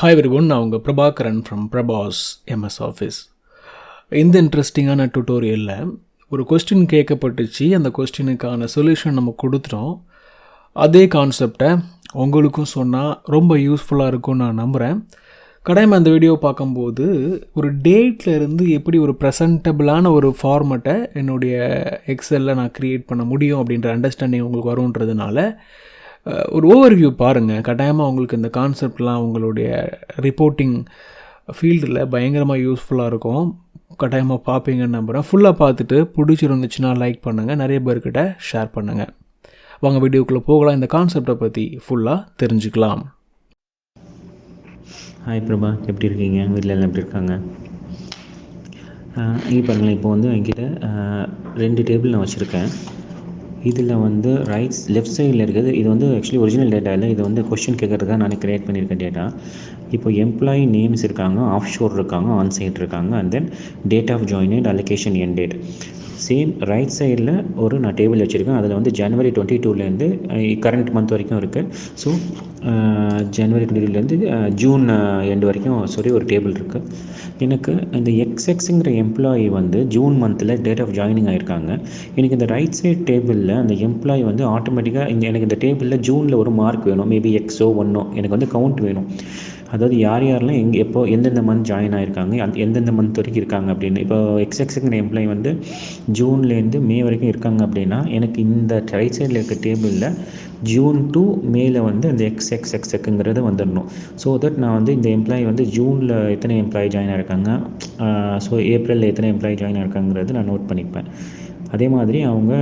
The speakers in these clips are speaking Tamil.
Hi everyone, நான் உங்கள் Prabhakaran from Prabhas MS office. இந்த இன்ட்ரெஸ்டிங்கான டுட்டோரியலில் ஒரு கொஸ்டின் கேட்கப்பட்டுச்சு. அந்த கொஸ்டினுக்கான சொல்யூஷன் நம்ம கொடுத்துட்டோம். அதே கான்செப்டை உங்களுக்கும் சொன்னால் ரொம்ப யூஸ்ஃபுல்லாக இருக்கும்னு நான் நம்புகிறேன். கடையமாக அந்த வீடியோ பார்க்கும்போது ஒரு டேட்டில் இருந்து எப்படி ஒரு ப்ரெசன்டபிளான ஒரு ஃபார்மேட்டை என்னுடைய எக்ஸலில் நான் க்ரியேட் பண்ண முடியும் அப்படின்ற அண்டர்ஸ்டாண்டிங் உங்களுக்கு வரும்ன்றதுனால ஒரு ஓவர்வியூ பாருங்கள். கட்டாயமாக உங்களுக்கு இந்த கான்செப்ட்லாம் உங்களுடைய ரிப்போர்ட்டிங் ஃபீல்டில் பயங்கரமாக யூஸ்ஃபுல்லாக இருக்கும். கட்டாயமாக பார்ப்பீங்கன்னு நம்புகிறேன். ஃபுல்லாக பார்த்துட்டு பிடிச்சிருந்துச்சுன்னா லைக் பண்ணுங்கள், நிறைய பேர்கிட்ட ஷேர் பண்ணுங்கள். வாங்க வீடியோக்குள்ளே போகலாம். இந்த கான்செப்டை பற்றி ஃபுல்லாக தெரிஞ்சுக்கலாம். ஹாய் பிரபா, எப்படி இருக்கீங்க? வீட்டில் எல்லாம் எப்படி இருக்காங்க? இங்கே பாருங்களேன், இப்போ என்கிட்ட 2 டேபிள் நான் வச்சுருக்கேன். இதில் லெஃப்ட் சைடில் இருக்கிறது இது ஆக்சுவலி ஒரிஜினல் டேட்டா இல்லை. இது கொஸ்டின் கேட்குறதுக்காக நான் க்ரியேட் பண்ணியிருக்கேன் டேட்டா. இப்போ எம்ப்ளாயி நேம்ஸ் இருக்காங்க, ஆஃப் ஷோர் இருக்காங்க, ஆன் சைட் இருக்காங்க, and then date of joined, allocation, end date. Same right சைடில் நான் டேபிள் வச்சுருக்கேன். அதில் ஜனவரி 22லேருந்து கரண்ட் மந்த் வரைக்கும் இருக்குது. ஸோ ஜனவரி 22லேருந்து ஜூன் எண்டு வரைக்கும் ஒரு டேபிள் இருக்குது. எனக்கு இந்த எக்ஸ்எக்ஸுங்கிற எம்ப்ளாயி ஜூன் மந்தில் டேட் ஆஃப் ஜாயினிங் ஆகிருக்காங்க. எனக்கு இந்த ரைட் சைட் டேபிளில் அந்த எம்ப்ளாயி ஆட்டோமேட்டிக்காக எனக்கு இந்த டேபிளில் ஜூனில் ஒரு மார்க் வேணும், மேபி எக்ஸோ ஒன்னோ எனக்கு கவுண்ட் வேணும். அதாவது யாரெல்லாம் எப்போ எந்தெந்த மந்த் ஜாயின் ஆகிருக்காங்க, எந்தெந்த மந்த் வரைக்கும் இருக்காங்க அப்படின்னு. இப்போ எக்ஸ்எக்ஸுங்கிற எம்ப்ளாயி ஜூன்லேருந்து மே வரைக்கும் இருக்காங்க அப்படின்னா எனக்கு இந்த ரைட் சைடில் இருக்க டேபிளில் ஜூன் டு மேல அந்த எக்ஸ்எக்ஸ்எக்ஸுங்கிறது வந்துடணும். ஸோ தட் நான் இந்த எம்ப்ளாயி ஜூனில் எத்தனை எம்ப்ளாயி ஜாயின் ஆகிருக்காங்க, ஸோ ஏப்ரலில் எத்தனை எம்ப்ளாயி ஜாயின் ஆகிருக்காங்கிறது நான் நோட் பண்ணிப்பேன். அதே மாதிரி அவங்க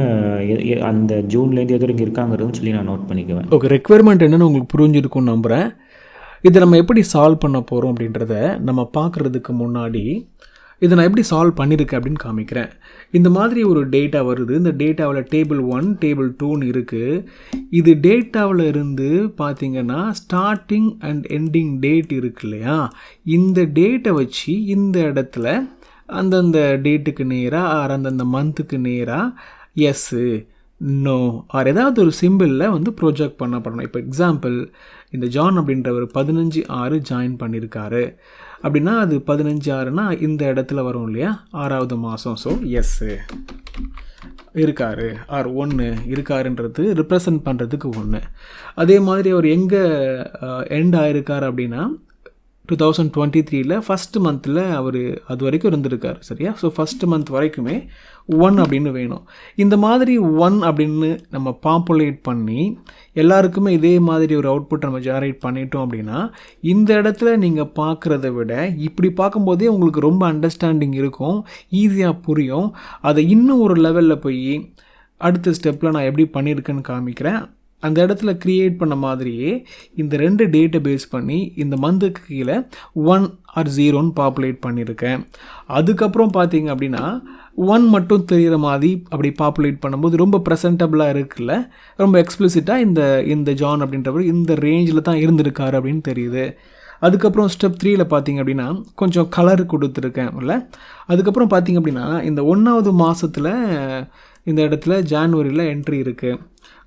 அந்த ஜூன்லேருந்து எது வரைக்கும் இருக்காங்கிறதுன்னு சொல்லி நான் நோட் பண்ணிக்குவேன். ஓகே, ரெக்குவயர்மெண்ட் என்னென்னு உங்களுக்கு புரிஞ்சிருக்கும்னு நம்புகிறேன். இதை நம்ம எப்படி சால்வ் பண்ண போகிறோம் அப்படின்றத நம்ம பார்க்குறதுக்கு முன்னாடி இதை நான் எப்படி சால்வ் பண்ணியிருக்கேன் அப்படின்னு காமிக்கிறேன். இந்த மாதிரி ஒரு டேட்டா வருது. இந்த டேட்டாவில் டேபிள் 1, டேபிள் 2ன்னு இருக்குது. இது டேட்டாவில் இருந்து பார்த்திங்கன்னா ஸ்டார்டிங் அண்ட் எண்டிங் டேட் இருக்கு இல்லையா, இந்த டேட்டை வச்சு இந்த இடத்துல அந்தந்த டேட்டுக்கு நேராக அந்தந்த மந்த்துக்கு நேராக எஸ்ஸு, நோ ஆர் ஏதாவது ஒரு சிம்பிளில் ப்ரொஜெக்ட் பண்ணப்படணும். இப்போ எக்ஸாம்பிள், இந்த ஜான் அப்படின்றவர் 15/6 ஜாயின் பண்ணியிருக்காரு அப்படின்னா அது 15/6னா இந்த இடத்துல வரும் இல்லையா, 6வது மாதம். ஸோ எஸ்ஸு இருக்காரு ஆர் 1 இருக்காருன்றது ரிப்ரசன்ட் பண்ணுறதுக்கு 1. அதே மாதிரி அவர் எங்கே எண்ட் ஆகிருக்கார் அப்படின்னா 2023ல் ஃபஸ்ட்டு மந்தில் அவர் அது வரைக்கும் இருந்திருக்கார், சரியா? ஸோ ஃபஸ்ட்டு மந்த் வரைக்குமே 1 அப்படின்னு வேணும். இந்த மாதிரி 1 அப்படின்னு நம்ம பாப்புலேட் பண்ணி எல்லாருக்குமே இதே மாதிரி ஒரு அவுட்புட் நம்ம ஜெனரேட் பண்ணிட்டோம் அப்படின்னா இந்த இடத்துல நீங்கள் பார்க்குறத விட இப்படி பார்க்கும்போதே உங்களுக்கு ரொம்ப அண்டர்ஸ்டாண்டிங் இருக்கும், ஈஸியாக புரியும். அதை இன்னும் ஒரு லெவலில் போய் அடுத்த ஸ்டெப்பில் நான் எப்படி பண்ணியிருக்கேன்னு காமிக்கிறேன். அந்த இடத்துல க்ரியேட் பண்ண மாதிரியே இந்த 2 டேட்டை பேஸ் பண்ணி இந்த மந்த்துக்கு கீழே 1 ஆர் 0ன்னு பாப்புலேட் பண்ணியிருக்கேன். அதுக்கப்புறம் பார்த்தீங்க அப்படின்னா 1 மட்டும் தெரிகிற மாதிரி அப்படி பாப்புலேட் பண்ணும்போது ரொம்ப ப்ரெசன்டபிளாக இருக்குல்ல, ரொம்ப எக்ஸ்பிளிசிட்டாக இந்த ஜான் அப்படின்றவர் இந்த ரேஞ்சில் தான் இருந்திருக்காரு அப்படின்னு தெரியுது. அதுக்கப்புறம் ஸ்டெப் 3ல் பார்த்தீங்க அப்படின்னா கொஞ்சம் கலர் கொடுத்துருக்கேன் இல்லை. அதுக்கப்புறம் பார்த்தீங்க அப்படின்னா இந்த 1வது மாதத்தில் இந்த இடத்துல ஜான்வரியில் என்ட்ரி இருக்குது.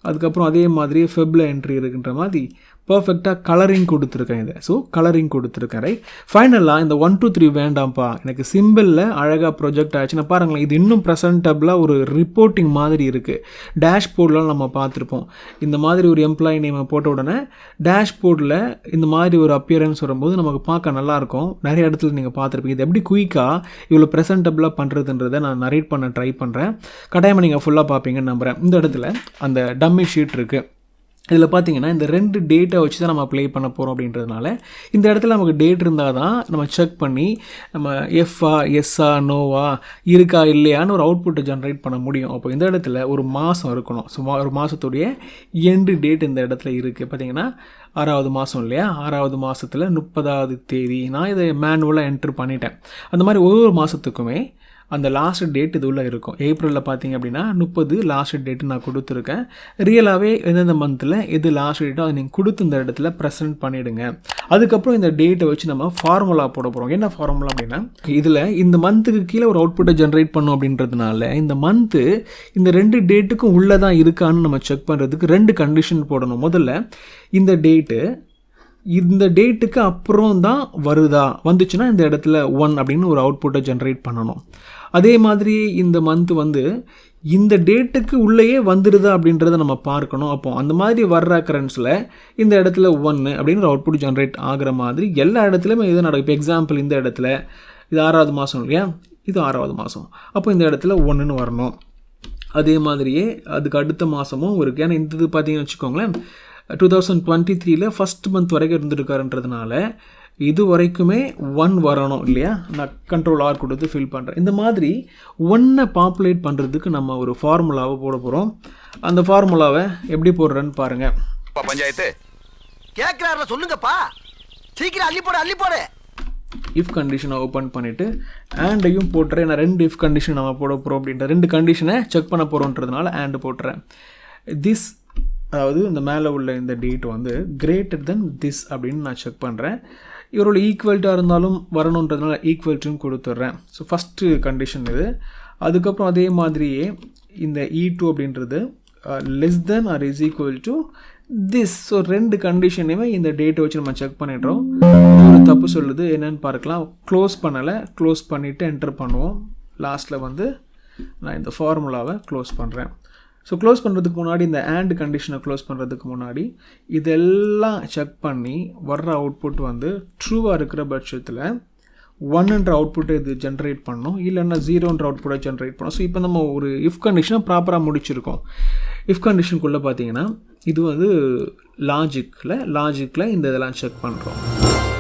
அதுக்கப்புறம் அதே மாதிரி ஃபெப்பில் என்ட்ரி இருக்குன்ற மாதிரி பர்ஃபெக்டாக கலரிங் கொடுத்துருக்கேன் இதை. ஸோ கலரிங் கொடுத்துருக்கேன், ரைட். ஃபைனலாக இந்த 1 2 3 வேண்டாம்ப்பா, எனக்கு சிம்பிளில் அழகாக ப்ரொஜெக்ட் ஆச்சுன்னா பாருங்களேன், இது இன்னும் ப்ரெசன்டபிளாக ஒரு ரிப்போர்ட்டிங் மாதிரி இருக்குது. டேஷ்போர்ட்லாம் நம்ம பார்த்துருப்போம். இந்த மாதிரி ஒரு எம்ப்ளாயி நேமை போட்ட உடனே டேஷ்போர்டில் இந்த மாதிரி ஒரு அப்பியரன்ஸ் வரும்போது நமக்கு பார்க்க நல்லாயிருக்கும். நிறைய இடத்துல நீங்கள் பார்த்துருப்பீங்க. இது எப்படி குயிக்காக இவ்வளோ ப்ரெசன்டபிளாக பண்ணுறதுன்றதை நான் நரேட் பண்ண ட்ரை பண்ணுறேன். கட்டாயமாக நீங்கள் ஃபுல்லாக பார்ப்பீங்கன்னு நம்புகிறேன். இந்த இடத்துல அந்த டம்மி ஷீட் இருக்குது. இதில் பார்த்தீங்கன்னா இந்த 2 டேட்டை வச்சு தான் நம்ம ப்ளே பண்ண போகிறோம் அப்படின்றதுனால இந்த இடத்துல நமக்கு டேட் இருந்தால் தான் நம்ம செக் பண்ணி நம்ம எஃப்ஆ, எஸ்ஸா, நோவா, இருக்கா இல்லையான்னு ஒரு அவுட்புட்டை ஜென்ரேட் பண்ண முடியும். அப்போ இந்த இடத்துல ஒரு மாதம் இருக்கணும். ஸோ ஒரு மாதத்துடைய எண்டு டேட் இந்த இடத்துல இருக்குது. பார்த்தீங்கன்னா 6வது மாதம் இல்லையா, 6வது மாதத்தில் 30வது தேதி. நான் இதை மேனுவலாக என்ட்ரு பண்ணிட்டேன். அந்த மாதிரி ஒரு மாதத்துக்குமே அந்த லாஸ்ட் டேட் இது உள்ள இருக்கும். ஏப்ரலில் பார்த்தீங்க அப்படின்னா 30 லாஸ்ட் டேட்டு நான் கொடுத்துருக்கேன். ரியலாகவே எந்தெந்த மந்தில் எது லாஸ்ட் டேட்டோ அதை நீங்கள் கொடுத்து இந்த இடத்துல ப்ரெசென்ட் பண்ணிவிடுங்க. அதுக்கப்புறம் இந்த டேட்டை வச்சு நம்ம ஃபார்முலா போட போகிறோம். என்ன ஃபார்முலா அப்படின்னா, இதில் இந்த மந்த்துக்கு கீழே ஒரு அவுட்புட்டை ஜென்ரேட் பண்ணோம் அப்படின்றதுனால இந்த மந்த்து இந்த 2 டேட்டுக்கும் உள்ளே தான் இருக்கான்னு நம்ம செக் பண்ணுறதுக்கு 2 கண்டிஷன் போடணும். முதல்ல இந்த டேட்டு இந்த டேட்டுக்கு அப்புறம் தான் வருதா, வந்துச்சுன்னா இந்த இடத்துல 1 அப்படின்னு ஒரு அவுட்புட்டை ஜென்ரேட் பண்ணணும். அதே மாதிரி இந்த மந்த் வந்து இந்த டேட்டுக்கு உள்ளேயே வந்துடுதா அப்படின்றத நம்ம பார்க்கணும். அப்போ அந்த மாதிரி வர்ற அக்கரன்ஸில் இந்த இடத்துல 1 அப்படின்னு ஒரு அவுட்புட் ஜென்ரேட் ஆகிற மாதிரி எல்லா இடத்துலையுமே இது நடக்கும். இப்போ எக்ஸாம்பிள் இந்த இடத்துல இது 6வது மாதம் இல்லையா, இது 6வது மாதம், அப்போ இந்த இடத்துல 1ன்னு வரணும். அதே மாதிரியே அதுக்கு அடுத்த மாதமும் இருக்குது. ஏன்னா இந்த இது பார்த்தீங்கன்னு வச்சுக்கோங்களேன், 2023 ஃபஸ்ட் மந்த் வரைக்கும் இருந்துருக்காருன்றதுனால இது வரைக்குமே 1 வரணும் இல்லையா. நான் கண்ட்ரோல் ஆர் கொடுத்து ஃபில் பண்ணுறேன். இந்த மாதிரி 1 பாப்புலேட் பண்ணுறதுக்கு நம்ம ஒரு ஃபார்முலாவை போட போகிறோம். அந்த ஃபார்முலாவை எப்படி போடுறேன்னு பாருங்கள். பஞ்சாயத்து கேட்குறாருல சொல்லுங்கப்பா, சீக்கிரம் அள்ளி போடு. இஃப் கண்டிஷனை ஓப்பன் பண்ணிவிட்டு ஆண்டையும் போட்டுறேன். நான் 2 இஃப் கண்டிஷன் நம்ம போட போகிறோம் அப்படின்ற 2 கண்டிஷனை செக் பண்ண போகிறோன்றதுனால ஆண்டு போட்டுறேன். திஸ், அதாவது இந்த மேலே உள்ள இந்த டேட் வந்து கிரேட்டர் தென் திஸ் அப்படின்னு நான் செக் பண்ணுறேன். இவரோட ஈக்குவல்ட்டாக இருந்தாலும் வரணுன்றதுனால ஈக்குவல்ட்டுன்னு கொடுத்துட்றேன். ஸோ ஃபஸ்ட்டு கண்டிஷன் இது. அதுக்கப்புறம் அதே மாதிரியே இந்த E2 அப்படின்றது less than or is equal to this. So 2 கண்டிஷனையுமே இந்த டேட்டை வச்சு நம்ம செக் பண்ணிடுறோம். ஒரு தப்பு சொல்லுது என்னென்னு பார்க்கலாம். க்ளோஸ் பண்ணலை, க்ளோஸ் பண்ணிவிட்டு என்டர் பண்ணுவோம். லாஸ்ட்டில் வந்து நான் இந்த ஃபார்முலாவை க்ளோஸ் பண்ணுறேன். ஸோ க்ளோஸ் பண்ணுறதுக்கு முன்னாடி இந்த ஆண்ட் கண்டிஷனை க்ளோஸ் பண்ணுறதுக்கு முன்னாடி இதெல்லாம் செக் பண்ணி வர்ற அவுட்புட் வந்து ட்ரூவாக இருக்கிற பட்சத்தில் 1ன்ற அவுட்புட்டை இது ஜென்ரேட் பண்ணணும், இல்லைன்னா 0ன்ற அவுட்புட்டை ஜென்ரேட் பண்ணணும். ஸோ இப்போ நம்ம ஒரு இஃப் கண்டிஷனை ப்ராப்பராக முடிச்சிருக்கோம். இஃப் கண்டிஷனுக்குள்ளே பார்த்தீங்கன்னா இது வந்து லாஜிக்கில் இந்த இதெல்லாம் செக் பண்ணுறோம்.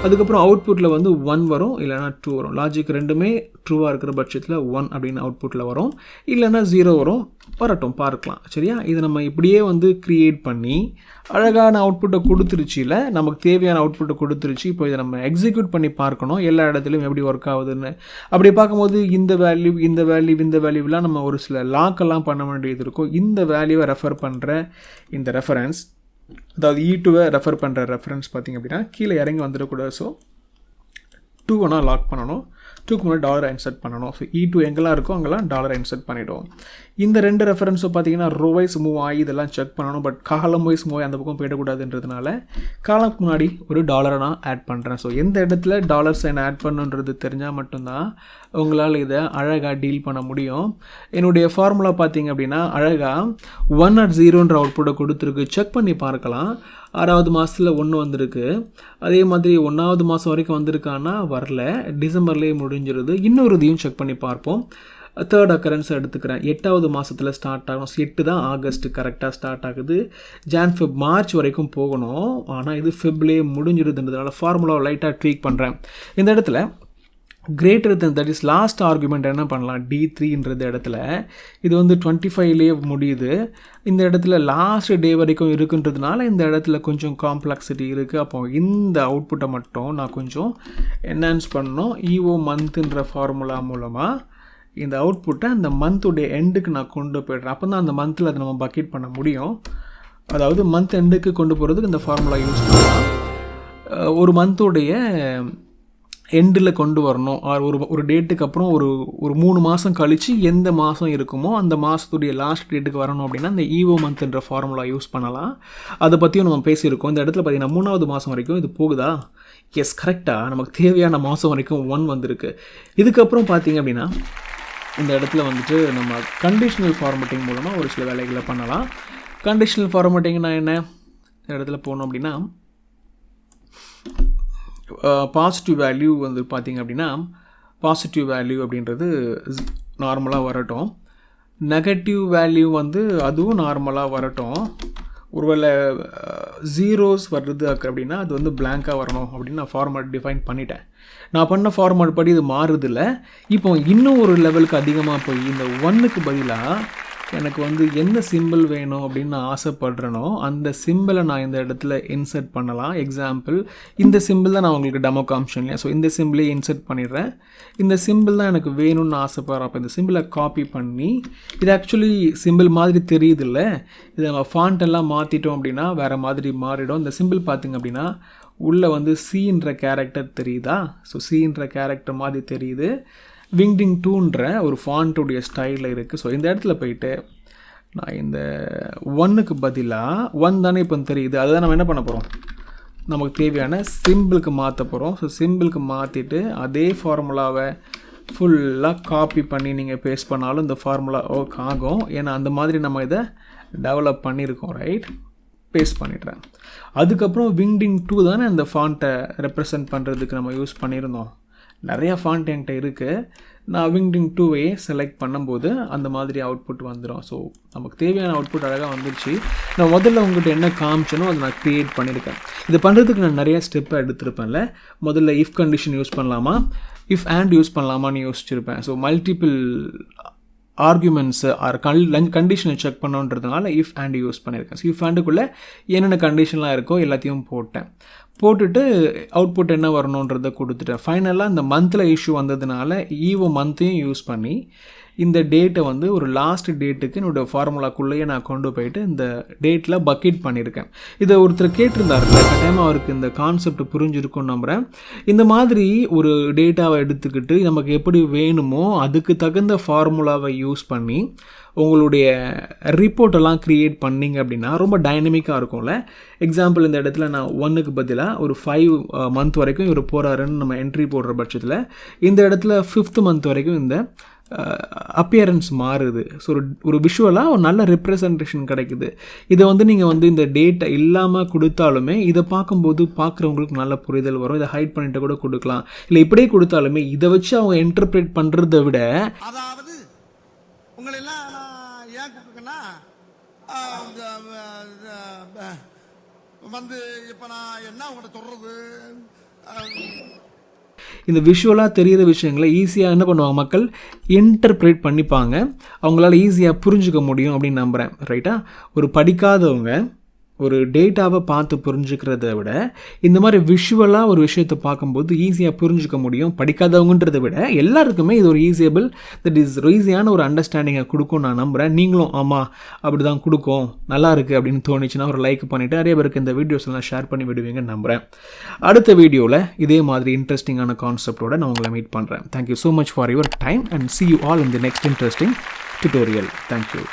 அதுக்கப்புறம் அவுட்புட்டில் வந்து 1 வரும், இல்லைனா 2 வரும். லாஜிக் ரெண்டுமே ட்ரூவாக இருக்கிற பட்சத்தில் 1 அப்படின்னு அவுட்புட்டில் வரும், இல்லைனா 0 வரும். வரட்டும், பார்க்கலாம். சரியா, இதை நம்ம இப்படியே வந்து க்ரியேட் பண்ணி அழகான அவுட்புட்டை கொடுத்துருச்சுல, நமக்கு தேவையான அவுட்புட்டை கொடுத்துருச்சு. இப்போ இதை நம்ம எக்ஸிக்யூட் பண்ணி பார்க்கணும் எல்லா இடத்துலையும் எப்படி ஒர்க் ஆகுதுன்னு. அப்படி பார்க்கும்போது இந்த வேல்யூலாம் நம்ம ஒரு சில லாக்கெல்லாம் பண்ண வேண்டியது இருக்கும். இந்த வேல்யூவை ரெஃபர் பண்ணுற இந்த ரெஃபரன்ஸ், அதாவது E2வை ரெஃபர் பண்ணுற ரெஃபரன்ஸ் பார்த்திங்க அப்படின்னா கீழே இறங்கி வந்துடக்கூடாது. ஸோ 2 லாக் பண்ணணும், 2க்கு முன்னாடி டாலரை இன்சர்ட் பண்ணணும். ஸோ E2 எங்கெல்லாம் இருக்கோ அங்கெல்லாம் டாலரை இன்சர்ட் பண்ணிவிடுவோம். இந்த 2 ரெஃபரன்ஸும் பார்த்தீங்கன்னா ரோ வைஸ் மூவ் ஆகி இதெல்லாம் செக் பண்ணணும். பட் காலம் வைஸ் மூவ் ஆகி அந்த பக்கம் போயிடக்கூடாதுன்றதுனால காலம்க்கு முன்னாடி ஒரு டாலரை நான் ஆட் பண்ணுறேன். ஸோ எந்த இடத்துல டாலர் சைன் ஆட் பண்ணுன்றது தெரிஞ்சால் மட்டும்தான் உங்களால் இதை அழகாக டீல் பண்ண முடியும். என்னுடைய ஃபார்முலா பார்த்தீங்க அப்படின்னா அழகாக 1 or 0ன்ற அவுட்புட்டை கொடுத்துருக்கு. செக் பண்ணி பார்க்கலாம். 6வது மாதத்தில் 1 வந்திருக்கு. அதே மாதிரி 1வது மாதம் வரைக்கும் வந்திருக்கான்னா வரல, டிசம்பர்லேயே முடிஞ்சிருது. இன்னொரு இதையும் செக் பண்ணி பார்ப்போம். 3rd அக்கரன்ஸ் எடுத்துக்கிறேன். 8வது மாதத்தில் ஸ்டார்ட் ஆகும். 8 தான் ஆகஸ்ட் கரெக்டாக ஸ்டார்ட் ஆகுது. மார்ச் வரைக்கும் போகணும், ஆனால் இது ஃபெப்லேயே முடிஞ்சிருதுன்றதுனால ஃபார்முலாவை லைட்டாக ட்வீக் பண்ணுறேன். இந்த இடத்துல greater than, that is last argument என்ன பண்ணலாம், D3ன்றது இடத்துல இது வந்து 25லேயே முடியுது. இந்த இடத்துல லாஸ்ட் டே வரைக்கும் இருக்குன்றதுனால இந்த இடத்துல கொஞ்சம் காம்ப்ளெக்சிட்டி இருக்குது. அப்போ இந்த அவுட்புட்டை மட்டும் நான் கொஞ்சம் என்ஹான்ஸ் பண்ணணும். EO மந்த்ன்ற ஃபார்முலா மூலமாக இந்த அவுட்புட்டை அந்த மந்த்துடைய எண்டுக்கு நான் கொண்டு போய்ட்றேன். அப்போ தான் அந்த மந்தில் அதை நம்ம பக்கெட் பண்ண முடியும். அதாவது மந்த் எண்டுக்கு கொண்டு போகிறதுக்கு இந்த ஃபார்முலா யூஸ் பண்ணலாம். ஒரு மந்த்துடைய எண்டில் கொண்டு வரணும், ஒரு டேட்டுக்கு அப்புறம் ஒரு 3 மாதம் கழித்து எந்த மாதம் இருக்குமோ அந்த மாதத்துடைய லாஸ்ட் டேட்டுக்கு வரணும் அப்படின்னா இந்த EO மந்த்ன்ற ஃபார்முலா யூஸ் பண்ணலாம். அதை பற்றியும் நம்ம பேசியிருக்கோம். இந்த இடத்துல பார்த்திங்கன்னா 3வது மாதம் வரைக்கும் இது போகுதா, எஸ் கரெக்டாக நமக்கு தேவையான மாதம் வரைக்கும் 1 வந்திருக்கு. இதுக்கப்புறம் பார்த்திங்க அப்படின்னா இந்த இடத்துல வந்துட்டு நம்ம கண்டிஷனல் ஃபார்மேட்டிங் மூலமாக ஒரு சில வேலைகளை பண்ணலாம். கண்டிஷனல் ஃபார்மேட்டிங்னா என்ன, இந்த இடத்துல போனோம் அப்படின்னா பாசிட்டிவ் வேல்யூ வந்து பார்த்திங்க அப்படின்னா பாசிட்டிவ் வேல்யூ அப்படின்றது நார்மலாக வரட்டும். நெகட்டிவ் வேல்யூ வந்து அதுவும் நார்மலாக வரட்டும். ஒருவேளை ஜீரோஸ் வருது அப்படின்னா அது வந்து பிளாங்காக வரணும் அப்படின்னு நான் ஃபார்மேட் டிஃபைன் பண்ணிட்டேன். நான் பண்ண ஃபார்மேட் படி இது மாறுதில்லை. இப்போ இன்னும் ஒரு லெவலுக்கு அதிகமாக போய் இந்த 1க்கு பதிலாக எனக்கு வந்து எந்த சிம்பிள் வேணும் அப்படின்னு நான் ஆசைப்படுறேனோ அந்த சிம்பிளை நான் இந்த இடத்துல இன்சர்ட் பண்ணலாம். எக்ஸாம்பிள் இந்த சிம்பிள் தான் நான் உங்களுக்கு டெமோ காமிச்சேன் இல்லையா. ஸோ இந்த சிம்பிளே இன்சர்ட் பண்ணிடுறேன். இந்த சிம்பிள் தான் எனக்கு வேணும்னு ஆசைப்படுறேன். அப்போ இந்த சிம்பிளை காப்பி பண்ணி, இது ஆக்சுவலி சிம்பிள் மாதிரி தெரியுது இல்லை, இதை நம்ம ஃபாண்ட் எல்லாம் மாற்றிட்டோம் அப்படின்னா வேறு மாதிரி மாறிடும். இந்த சிம்பிள் பார்த்திங்க அப்படின்னா உள்ளே வந்து Cன்ற கேரக்டர் தெரியுதா. ஸோ Cன்ற கேரக்டர் மாதிரி தெரியுது. விங்டிங் 2ன்ற ஒரு ஃபாண்ட்டுடைய ஸ்டைலில் இருக்குது. ஸோ இந்த இடத்துல போயிட்டு நான் இந்த 1க்கு பதிலாக 1 தானே இப்போ தெரியுது, அதுதான் நம்ம என்ன பண்ண போகிறோம், நமக்கு தேவையான சிம்பிளுக்கு மாற்ற போகிறோம். ஸோ சிம்பிளுக்கு மாற்றிட்டு அதே ஃபார்முலாவை ஃபுல்லாக காப்பி பண்ணி நீங்கள் பேஸ்ட் பண்ணாலும் இந்த ஃபார்முலா ஒர்க் ஆகும். ஏன்னா அந்த மாதிரி நம்ம இதை டெவலப் பண்ணியிருக்கோம். ரைட், பேஸ்ட் பண்ணிடுறேன். அதுக்கப்புறம் விங்டிங் 2 தானே அந்த ஃபாண்ட்டை ரெப்ரசன்ட் பண்ணுறதுக்கு நம்ம யூஸ் பண்ணியிருந்தோம். நிறையா ஃபாண்ட் என்கிட்ட இருக்குது. நான் விங்டிங் 2வையே செலக்ட் பண்ணும்போது அந்த மாதிரி அவுட்புட் வந்துடும். ஸோ நமக்கு தேவையான அவுட்புட் அழகாக வந்துடுச்சு. நான் முதல்ல உங்கள்கிட்ட என்ன காமிச்சனோ அதை நான் க்ரியேட் பண்ணியிருக்கேன். இது பண்ணுறதுக்கு நான் நிறையா ஸ்டெப்பை எடுத்திருப்பேன்ல. முதல்ல இஃப் கண்டிஷன் யூஸ் பண்ணலாமா, இஃப் அண்ட் யூஸ் பண்ணலாமான்னு யோசிச்சிருப்பேன். ஸோ மல்டிபிள் ஆர்குமெண்ட்ஸு ஆர் கண்டிஷனை செக் பண்ணோன்றதுனால இஃப் அண்ட் யூஸ் பண்ணியிருக்கேன். ஸோ இஃப் அண்டுக்குள்ளே என்னென்ன கண்டிஷன்லாம் இருக்கோ எல்லாத்தையும் போட்டுட்டு அவுட்புட் என்ன வரணுன்றதை கொடுத்துட்டேன். ஃபைனலாக இந்த மந்தில் இஷ்யூ வந்ததுனால ஈவோ மந்த்தையும் யூஸ் பண்ணி இந்த டேட்டை வந்து ஒரு லாஸ்ட் டேட்டுக்கு என்னோடய ஃபார்முலாக்குள்ளேயே நான் கொண்டு போயிட்டு இந்த டேட்டில் பக்கெட் பண்ணியிருக்கேன். இதை ஒருத்தர் கேட்டிருந்தாருல, கட்டாயமாக அவருக்கு இந்த கான்செப்ட் புரிஞ்சிருக்கும்னு நம்புகிறேன். இந்த மாதிரி ஒரு டேட்டாவை எடுத்துக்கிட்டு நமக்கு எப்படி வேணுமோ அதுக்கு தகுந்த ஃபார்முலாவை யூஸ் பண்ணி உங்களுடைய ரிப்போர்ட்டெல்லாம் க்ரியேட் பண்ணிங்க அப்படின்னா ரொம்ப டைனமிக்காக இருக்கும்ல. எக்ஸாம்பிள் இந்த இடத்துல நான் 1க்கு பதிலாக ஒரு 5 மந்த் வரைக்கும் இவர் போகிறாருன்னு நம்ம என்ட்ரி போடுற பட்சத்தில் இந்த இடத்துல 5th மந்த் வரைக்கும் இந்த அப்பியரன்ஸ் மாறுது. ஸோ ஒரு விஷுவலாக ஒரு நல்ல ரெப்ரசன்டேஷன் கிடைக்குது. இதை வந்து நீங்கள் வந்து இந்த டேட்டா இல்லாமல் கொடுத்தாலுமே இதை பார்க்கும்போது பார்க்குறவங்களுக்கு நல்ல புரிதல் வரும். இதை ஹைட் பண்ணிட்டு கூட கொடுக்கலாம். இல்லை இப்படியே கொடுத்தாலுமே இதை வச்சு அவங்க இன்டர்பிரேட் பண்ணுறதை விட, அதாவது உங்களெல்லாம் நான் ஏன் கூப்பிட்டுருக்கேன்னா வந்து இப்போ நான் என்ன உங்கள்கிட்ட சொல்கிறது, இந்த விஷுவலாக தெரிகிற விஷயங்களை ஈஸியாக என்ன பண்ணுவாங்க மக்கள் இன்டர்பிரேட் பண்ணிப்பாங்க. அவங்களால ஈஸியாக புரிஞ்சுக்க முடியும் அப்படின்னு நம்புகிறேன். ரைட்டா, ஒரு படிக்காதவங்க ஒரு டேட்டாவை பார்த்து புரிஞ்சுக்கிறத விட இந்த மாதிரி விஷுவலாக ஒரு விஷயத்தை பார்க்கும்போது ஈஸியாக புரிஞ்சுக்க முடியும். படிக்காதவங்கன்றதை விட எல்லாருக்குமே இது ஒரு ஈஸியான ஒரு அண்டர்ஸ்டாண்டிங்கை கொடுக்கும் நான் நம்புகிறேன். நீங்களும் ஆமாம் அப்படி தான் கொடுக்கும், நல்லா இருக்குது அப்படின்னு தோணுச்சுன்னா ஒரு லைக் பண்ணிவிட்டு நிறைய பேருக்கு இந்த வீடியோஸ் எல்லாம் ஷேர் பண்ணி விடுவீங்கன்னு நம்புகிறேன். அடுத்த வீடியோவில் இதே மாதிரி இன்ட்ரெஸ்டிங்கான கான்செப்டோட நான் உங்களை மீட் பண்ணுறேன். Thank you so much for your time and see you all in the next interesting tutorial. Thank you.